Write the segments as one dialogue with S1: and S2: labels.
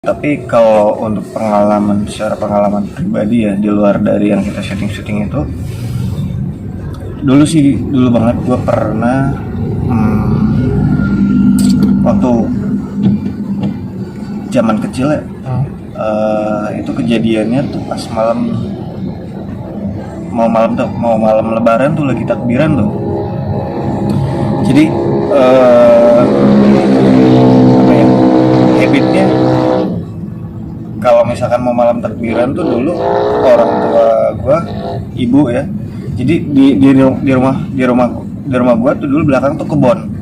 S1: Tapi kalau untuk secara pengalaman pribadi ya, di luar dari yang kita syuting itu, dulu banget gue pernah waktu zaman kecil ya. Itu kejadiannya tuh pas mau malam lebaran tuh, lagi takbiran tuh. Jadi apa ya, habitnya kalau misalkan mau malam takbiran tuh dulu orang tua gua, ibu ya. Jadi di rumah gua tuh dulu belakang tuh kebon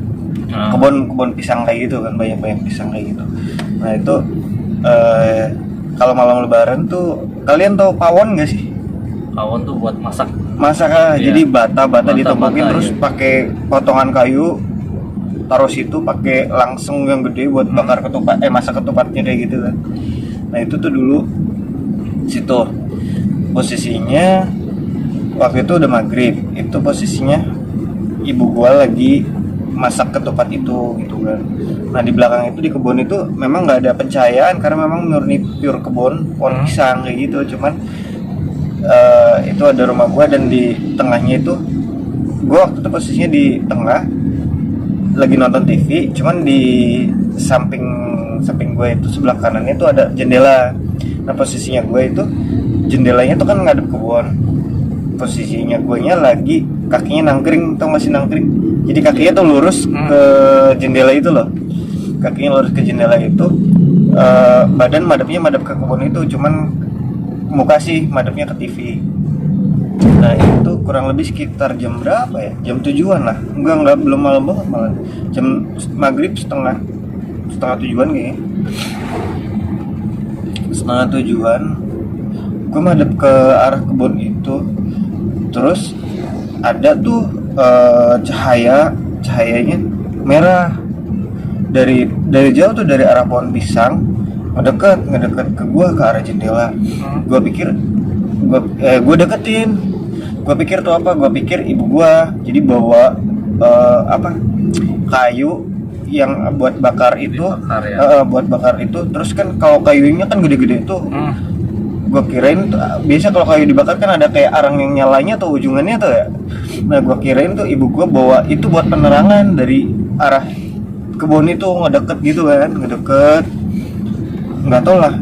S1: pisang kayak gitu kan, banyak pisang kayak gitu. Nah itu kalau malam lebaran tuh, kalian tahu pawon gak sih?
S2: Pawon tuh buat masak.
S1: Iya. Jadi bata ditumpukin terus
S2: iya.
S1: pakai potongan kayu, taruh situ pakai langsung yang gede buat bakar ketupat, masak ketupatnya kayak gitu kan. Nah itu tuh dulu situ posisinya waktu itu udah maghrib, itu posisinya ibu gua lagi masak ketupat itu gitu kan. Nah di belakang itu, di kebun itu memang nggak ada pencahayaan karena memang murni pure pohon pisang kayak gitu. Cuman itu ada rumah gua dan di tengahnya itu, gua waktu itu posisinya di tengah lagi nonton TV, cuman di samping gue itu sebelah kanannya itu ada jendela. Nah posisinya gue itu jendelanya tuh kan ngadep kebun. Posisinya gue nya lagi kakinya nangkring, tau masih nangkring. Jadi kakinya tuh lurus ke jendela itu loh. Kakinya lurus ke jendela itu, badan madep ke kebun itu, cuman muka sih madepnya ke TV. Nah itu kurang lebih sekitar jam berapa ya? Jam 7-an lah. Enggak, belum malam banget malah. Jam maghrib setengah 7-an kayaknya. Setengah 7-an gue madep ke arah kebun itu. Terus ada tuh cahayanya merah dari jauh tuh, dari arah pohon pisang ngedekat ke gua, ke arah jendela. Gua pikir gue deketin. Gue pikir tuh apa? Gue pikir ibu gue jadi bawa kayu yang buat bakar itu, buat bakar itu. Terus kan kalau kayunya kan gede-gede tuh, gue kirain tuh, biasa kalau kayu dibakar kan ada kayak arang yang nyalanya tuh ujungannya tuh ya. Nah gue kirain tuh ibu gue bawa itu buat penerangan dari arah kebun itu, ngedeket gitu kan, nggak tau lah.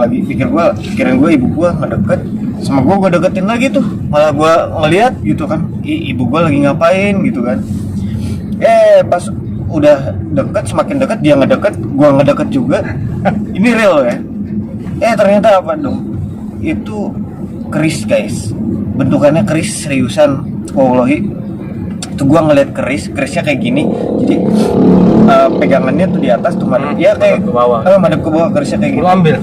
S1: Lagi pikirin gue ibu gue ngedeket sama gue deketin lagi tuh, malah gue ngeliat gitu kan, ibu gue lagi ngapain gitu kan. Pas udah deket, semakin deket dia ngedeket, gue ngedeket juga. Ini real ya. Ternyata apa dong? Itu keris guys, bentukannya keris seriusan, wallahi. Tuh gue ngeliat kerisnya kayak gini. Jadi pegangannya tuh di atas tuh, madep ya kayak
S2: ke bawah.
S1: Madep ke bawah, kerisnya kayak gini.
S2: Lu ambil?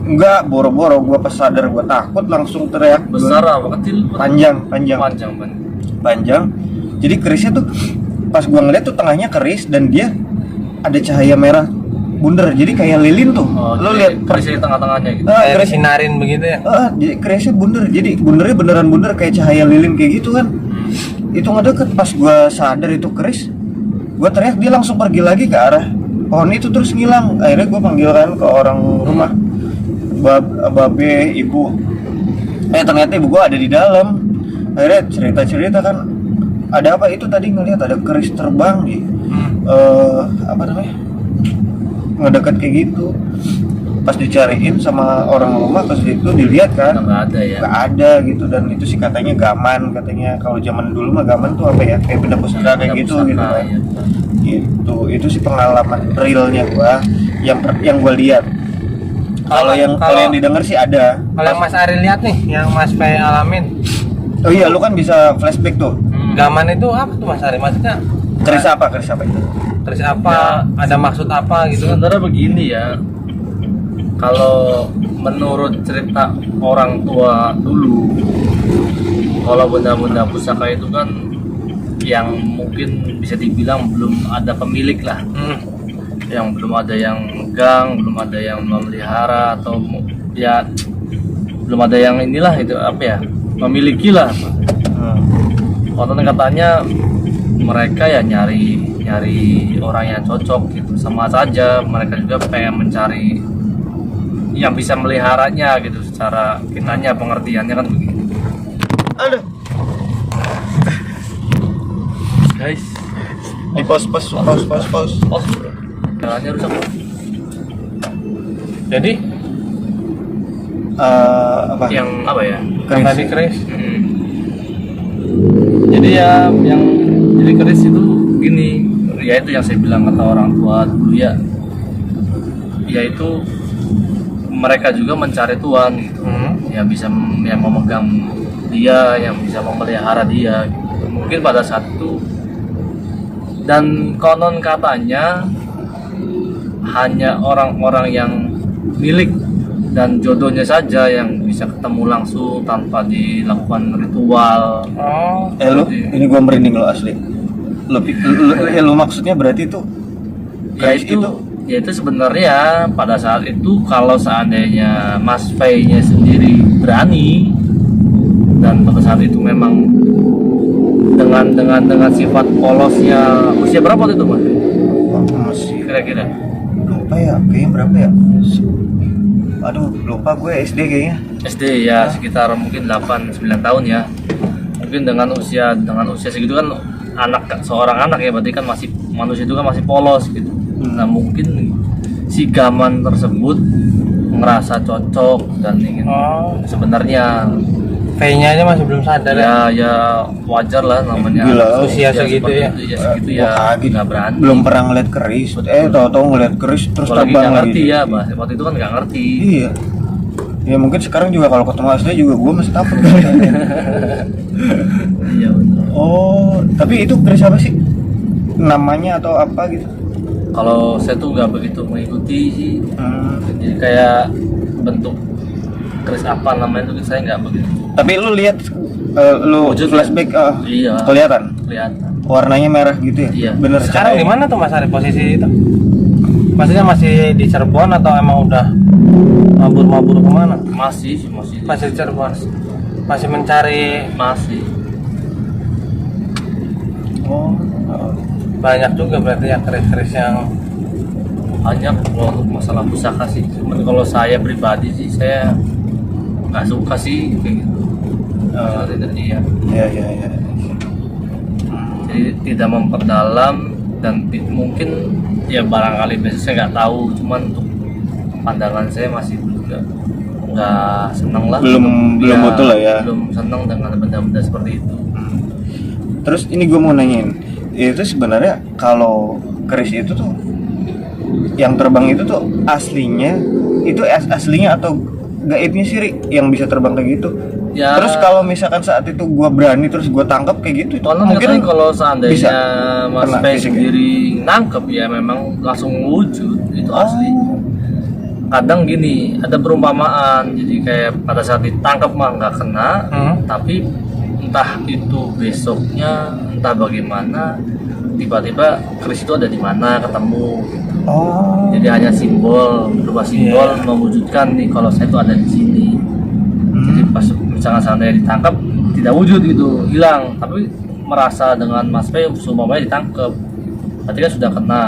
S1: Enggak, boro-boro gue pas sadar, gue takut langsung teriak.
S2: Besar apa kecil?
S1: Panjang. Jadi kerisnya tuh pas gue ngeliat tuh tengahnya keris dan dia ada cahaya merah bunder, jadi kayak lilin tuh. Lo lihat
S2: kerisnya di tengah-tengahnya gitu.
S1: Keris
S3: sinarin begitu ya.
S1: Jadi kerisnya bunder, jadi bundernya beneran bunder kayak cahaya lilin kayak gitu kan. Itu ngedeket, pas gue sadar itu keris, gue teriak, dia langsung pergi lagi ke arah pohon itu terus ngilang. Akhirnya gue panggilkan ke orang rumah, babe, ibu. Ternyata ibu gue ada di dalam. Akhirnya cerita kan, ada apa itu tadi, ngelihat ada keris terbang di ngedeket kayak gitu. Pas dicariin sama orang rumah, pas itu dilihat kan nggak ada gitu. Dan itu sih katanya gaman, katanya kalau zaman dulu mah gaman tuh apa ya, kayak benda pusaka kayak gitu kan. Itu sih pengalaman realnya gua yang gua lihat. Kalau yang didengar sih ada.
S3: Kalau yang Mas Ari lihat nih, yang Mas P alamin.
S1: Oh iya, lu kan bisa flashback tuh.
S3: Gaman itu apa tuh Mas Ari? Maksudnya
S1: Keris apa itu?
S3: Keris apa? Ya, ada maksud apa gitu?
S2: Sebenarnya begini ya. Kalau menurut cerita orang tua dulu, kalau benda-benda pusaka itu kan yang mungkin bisa dibilang belum ada pemilik lah. Yang belum ada yang megang, belum ada yang memelihara, atau ya belum ada yang inilah, itu apa ya, memiliki lah. Konon katanya mereka ya nyari orang yang cocok gitu. Sama saja mereka juga pengen mencari yang bisa meliharanya gitu, secara kitanya pengertiannya kan begitu.
S1: Aduh,
S2: Guys,
S1: di pause.
S2: oh, jalannya rusak.
S3: Jadi
S1: Apa?
S2: Yang apa ya?
S1: Keris.
S3: tadi keris.
S2: Jadi ya yang jadi keris itu gini, ya itu yang saya bilang kata orang tua dulu ya, yaitu mereka juga mencari Tuhan gitu. Yang bisa yang memegang dia, yang bisa memelihara dia gitu. Mungkin pada saat itu, dan konon katanya hanya orang-orang yang milik dan jodohnya saja yang bisa ketemu langsung tanpa dilakukan ritual.
S3: Oh,
S1: Lu, ini gua merinding lo asli. Lu maksudnya berarti itu keris
S2: Ya itu sebenarnya pada saat itu kalau seandainya Mas Fei-nya sendiri berani, dan pada saat itu memang dengan sifat polosnya, usia berapa waktu itu Mas?
S1: masih
S2: Kira-kira
S1: lupa ya, kayaknya berapa ya? Aduh, lupa gue SD kayaknya.
S2: SD ya, sekitar mungkin 8-9 tahun ya. Mungkin dengan usia segitu kan seorang anak ya, berarti kan masih manusia itu kan masih polos gitu. Nah mungkin si Gaman tersebut ngerasa cocok dan ingin sebenarnya
S3: V-nya aja masih belum sadar ya.
S2: ya wajar lah namanya
S1: Gila,
S2: anak
S3: usia segitu
S2: seperti
S3: ya.
S2: itu, ya segitu ya
S1: Gua kaget.
S2: nggak berani.
S1: Belum pernah ngeliat keris. Tahu-tahu ngeliat keris terus
S2: Apalagi
S1: terbang
S2: nggak
S1: lagi.
S2: ngerti ya, Mas. Waktu itu kan nggak ngerti.
S1: Iya. Ya mungkin sekarang juga kalau ketemu asli juga gue masih takut.
S2: Iya benar.
S1: Oh, tapi itu keris apa sih? Namanya atau apa gitu?
S2: Kalau saya tuh nggak begitu mengikuti sih.
S1: Hmm.
S2: Jadi kayak bentuk keris apa namanya itu saya nggak begitu.
S1: Tapi lu lihat lu
S2: Wujud
S1: flashback
S2: Iya.
S1: kelihatan
S2: Kelihatan.
S1: warnanya merah gitu ya?
S2: Iya.
S1: Bener.
S3: Sekarang
S1: cahaya.
S3: di mana tuh Mas Ari posisi itu? Maksudnya masih di Cirebon atau emang udah mabur-mabur kemana?
S2: Masih
S3: Masih di Cirebon. Masih mencari.
S2: masih.
S1: Oh.
S3: Banyak juga berarti ya keris-keris yang
S2: Banyak kalau untuk masalah pusaka sih. Cuman kalau saya pribadi sih saya nggak suka sih kayak gitu. Tidak iya.
S1: Ya.
S2: Jadi tidak memperdalam dan mungkin ya barangkali biasa saya nggak tahu. Cuman untuk pandangan saya masih nggak senang lah.
S1: Belum betul lah ya.
S2: Belum senang dengan benda-benda seperti itu.
S1: Terus ini gue mau nanyain, itu sebenarnya kalau keris itu tuh yang terbang itu tuh aslinya atau gaibnya sih Ri, yang bisa terbang kayak gitu?
S2: Ya.
S1: Terus kalau misalkan saat itu gue berani terus gue tangkap kayak gitu, itu
S2: Mungkin
S1: mungkin
S2: kalau seandainya
S1: bisa
S2: Mas
S1: kena
S2: Pei
S1: fisik ya?
S2: sendiri nangkep ya memang langsung wujud itu asli. Kadang gini ada perumpamaan, jadi kayak pada saat ditangkap mah nggak kena, tapi entah itu besoknya entah bagaimana tiba-tiba keris itu ada di mana ketemu.
S1: Oh.
S2: Jadi hanya simbol, berupa simbol mewujudkan nih kalau saya itu ada di sini. Jadi pas misalnya seandainya ditangkap tidak wujud gitu, hilang, tapi merasa dengan Mas Pei semuanya ditangkap, berarti kan sudah kena.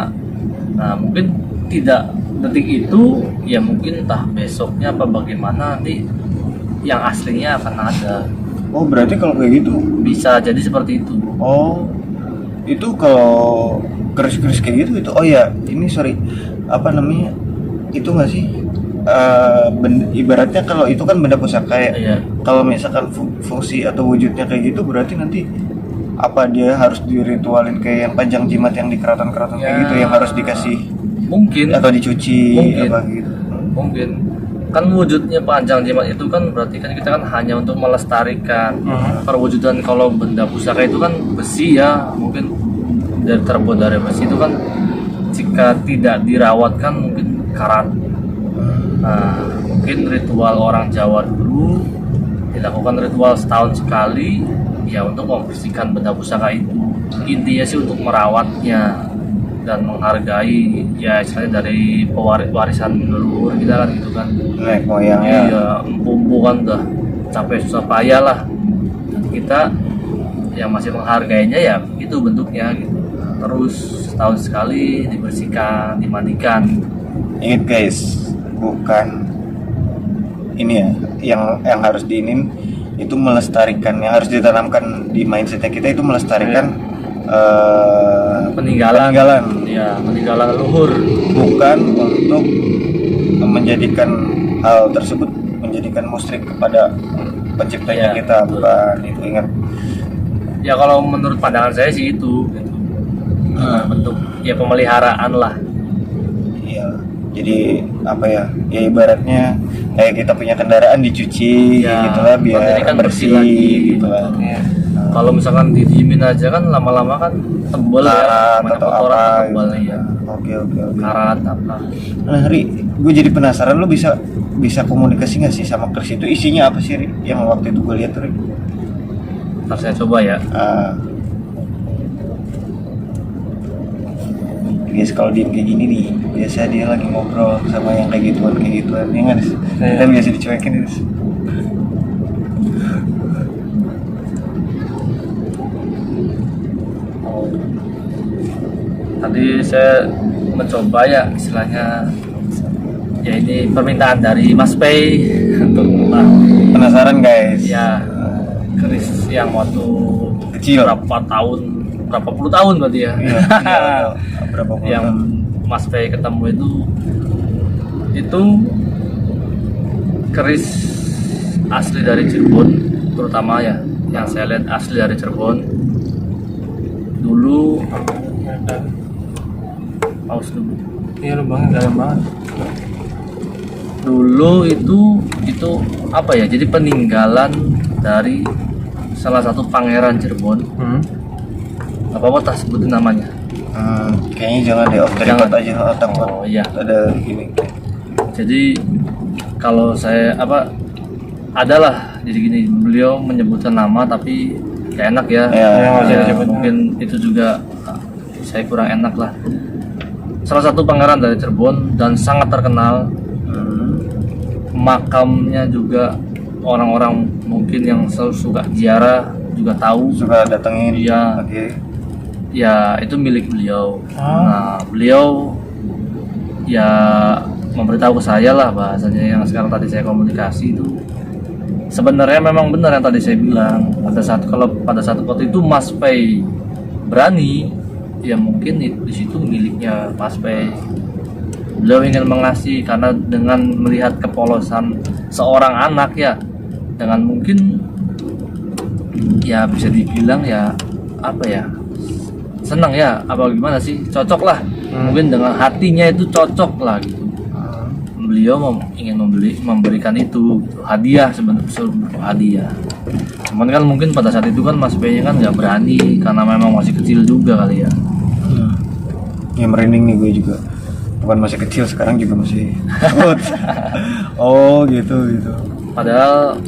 S2: Nah mungkin tidak detik itu, ya mungkin entah besoknya apa bagaimana nanti yang aslinya akan ada.
S1: Oh berarti kalau kayak gitu
S2: Bisa jadi seperti itu.
S1: Oh, itu kalau keris-keris kayak gitu itu, oh ya, ini sorry, apa namanya? Itu nggak sih? Ibaratnya kalau itu kan benda pusaka ya.
S2: Iya.
S1: Kalau misalkan fungsi atau wujudnya kayak gitu, berarti nanti apa dia harus diritualin kayak yang panjang jimat yang di keraton-keraton kayak
S2: Ya.
S1: gitu, yang harus dikasih
S2: Mungkin
S1: atau dicuci
S2: Mungkin.
S1: apa gitu.
S2: mungkin kan wujudnya panjang jimat itu kan berarti kan kita kan hanya untuk melestarikan perwujudan. Kalau benda pusaka itu kan besi ya, mungkin terbuat dari besi itu kan jika tidak dirawat kan mungkin karat. Nah mungkin ritual orang Jawa dulu dilakukan ritual setahun sekali ya untuk membersihkan benda pusaka itu. Intinya sih untuk merawatnya dan menghargai ya istilahnya dari warisan leluhur kita kan gitu kan.
S1: Nenek moyang ya.
S2: Iya, empu kan udah capek susah payah lah. Jadi kita yang masih menghargainya ya itu bentuknya gitu. Terus setahun sekali dibersihkan, dimandikan.
S1: Ingat guys, bukan ini ya, yang harus diinin itu melestarikan, yang harus ditanamkan di mindsetnya kita itu melestarikan
S2: peninggalan ya, peninggalan leluhur,
S1: bukan untuk menjadikan hal tersebut menjadikan musyrik kepada penciptanya
S2: Ya,
S1: kita,
S2: betul.
S1: bukan itu, ingat.
S2: ya. Kalau menurut pandangan saya sih itu gitu. Bentuk ya pemeliharaan lah.
S1: Iya, jadi apa ya? Ya ibaratnya kayak kita punya kendaraan dicuci
S2: Ya,
S1: gitu lah biar
S2: jadi kan bersih
S1: bersih
S2: lagi,
S1: gitu lah.
S3: Iya.
S2: Kalau misalkan didiemin aja kan lama-lama kan tebel ya,
S1: Karat
S2: banyak
S1: atau
S2: kotoran
S1: apa
S2: tebel
S1: gitu.
S2: ya,
S1: Oke.
S2: karat apa.
S1: Nah, Ri, gue jadi penasaran, lu bisa komunikasi nggak sih sama Kris itu? Isinya apa sih, Ri? Yang waktu itu gue lihat, Ri.
S2: Ntar saya coba ya.
S1: Guys, kalau diem kayak gini nih, biasa dia lagi ngobrol sama yang kayak gituan ya nggak sih?
S3: Iya.
S1: Kita biasa dicuekin guys.
S2: Tadi saya mencoba ya istilahnya, ya ini permintaan dari Mas Pei untuk
S1: Penasaran guys?
S2: ya keris yang waktu
S1: Kecil.
S2: berapa puluh tahun berarti ya.
S1: Iya, berapa puluh
S2: Yang
S1: tahun?
S2: Mas Pei ketemu itu keris asli dari Cirebon, terutama ya yang saya lihat asli dari Cirebon. Dulu paus dulu.
S3: Iya, lubangnya dalam banget.
S2: Dulu itu apa ya? Jadi peninggalan dari salah satu pangeran Cirebon. Apa tak sebutin namanya?
S1: Kayaknya jangan deh, off the
S2: Jangan.
S1: record aja, takut
S2: Oh iya.
S1: ada gini.
S2: Jadi kalau saya adalah jadi gini, beliau menyebutkan nama tapi gak enak ya.
S1: Ya,
S3: nggak usah
S2: Ya,
S3: disebut.
S2: mungkin itu juga saya kurang enak lah. Salah satu pangeran dari Cirebon dan sangat terkenal. Makamnya juga orang-orang mungkin yang selalu suka ziarah juga tahu.
S1: Suka datengin.
S2: Iya.
S1: Oke.
S2: Ya itu milik beliau.
S3: Ah.
S2: Nah beliau ya memberitahu ke saya lah, bahasanya yang sekarang tadi saya komunikasi itu sebenarnya memang benar yang tadi saya bilang. Pada saat waktu itu Mas Pei berani, ya mungkin di situ miliknya Mas Pei. Beliau ingin mengasih karena dengan melihat kepolosan seorang anak ya, dengan mungkin ya bisa dibilang ya apa ya, senang ya apa gimana sih, cocok lah. Mungkin dengan hatinya itu cocok lah gitu. Beliau ingin memberikan itu gitu. Hadiah, sebenarnya hadiah. Cuman kan mungkin pada saat itu kan Mas P-nya kan nggak berani karena memang masih kecil juga kali ya.
S1: Ya merinding nih gue juga. Bukan masih kecil, sekarang juga masih takut. Oh gitu.
S2: Padahal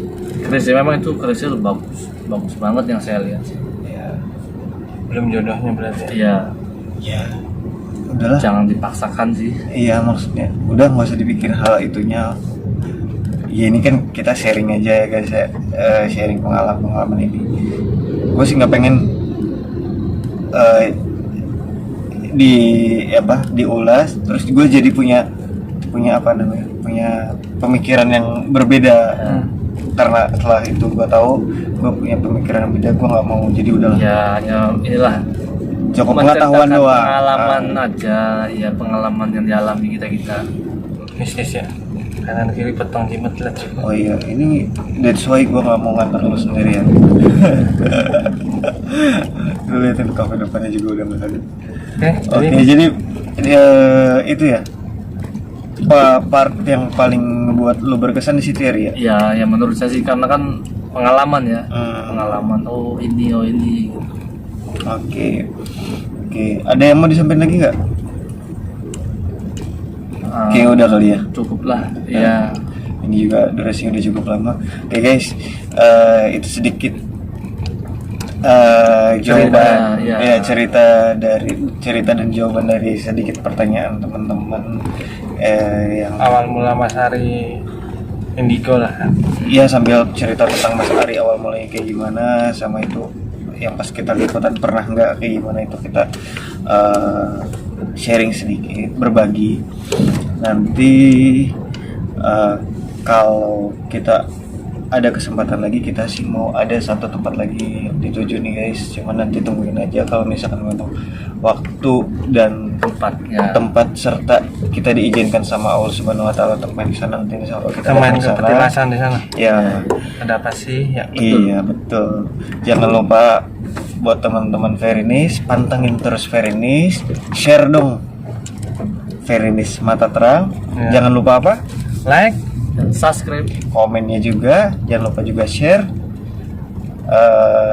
S2: kerisnya memang itu kerisnya bagus banget yang saya lihat.
S1: Ya.
S3: Belum jodohnya berarti.
S2: Iya,
S1: Ya. Udahlah.
S2: jangan dipaksakan sih.
S1: Iya, maksudnya udah nggak usah dipikir hal itunya. Ya ini kan kita sharing aja ya guys ya, sharing pengalaman ini. Gue sih nggak pengen diulas terus gue jadi punya apa namanya, punya pemikiran yang berbeda. Karena setelah itu gue tahu gue punya pemikiran yang beda, gue nggak mau, jadi udahlah.
S2: Ya hanya inilah
S1: Cukup pengetahuan
S2: menceritakan
S1: doang.
S2: pengalaman aja, ya pengalaman yang dialami kita.
S3: Bisnis ya. Kanan kiri petang jimat lah.
S1: Oh iya, ini that's why gue nggak mau ngantar lu sendirian. Lu liatin kafe depannya juga udah nggak ada. Oke, jadi itu ya part yang paling ngebuat lu berkesan di situ ya, Ria?
S2: Ya menurut saya sih karena kan pengalaman ya, pengalaman. Oh ini gitu.
S1: Oke, ada yang mau disampaikan lagi nggak? Oke, udah kali ya.
S2: Cukup lah. Ya.
S1: Ini juga durasinya udah cukup lama. Oke guys, itu sedikit jawaban,
S2: ya.
S1: cerita dan jawaban dari sedikit pertanyaan teman-teman yang
S3: Awal mula Mas Ari Indigo lah.
S1: ya, sambil cerita tentang Mas Ari awal mulanya kayak gimana, sama itu yang pas kita liputan pernah nggak kayak gimana, itu kita sharing sedikit, berbagi. Nanti kalau kita ada kesempatan lagi, kita sih mau ada satu tempat lagi yang dituju nih guys, cuman nanti tungguin aja kalau misalkan memang waktu dan
S2: tempatnya.
S1: tempat serta kita diizinkan sama Allah Subhanahu Wa Taala untuk main di sana, nanti insya Allah kita
S3: Kita main
S1: datang
S3: ke
S1: sana.
S3: petilasan di sana.
S1: Ya,
S3: Ada apa sih? Ya.
S1: iya betul. Jangan lupa buat teman-teman Verinis, pantengin terus Verinis, share dong Verinis Mata Terang.
S3: Ya.
S1: Jangan lupa apa?
S3: Like.
S2: Dan subscribe.
S1: Komennya juga, jangan lupa juga share.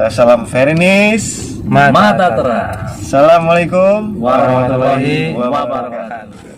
S1: Salam Verinis.
S2: Mata Terang.
S1: Assalamualaikum
S2: Warahmatullahi
S1: wabarakatuh.
S2: wabarakatuh.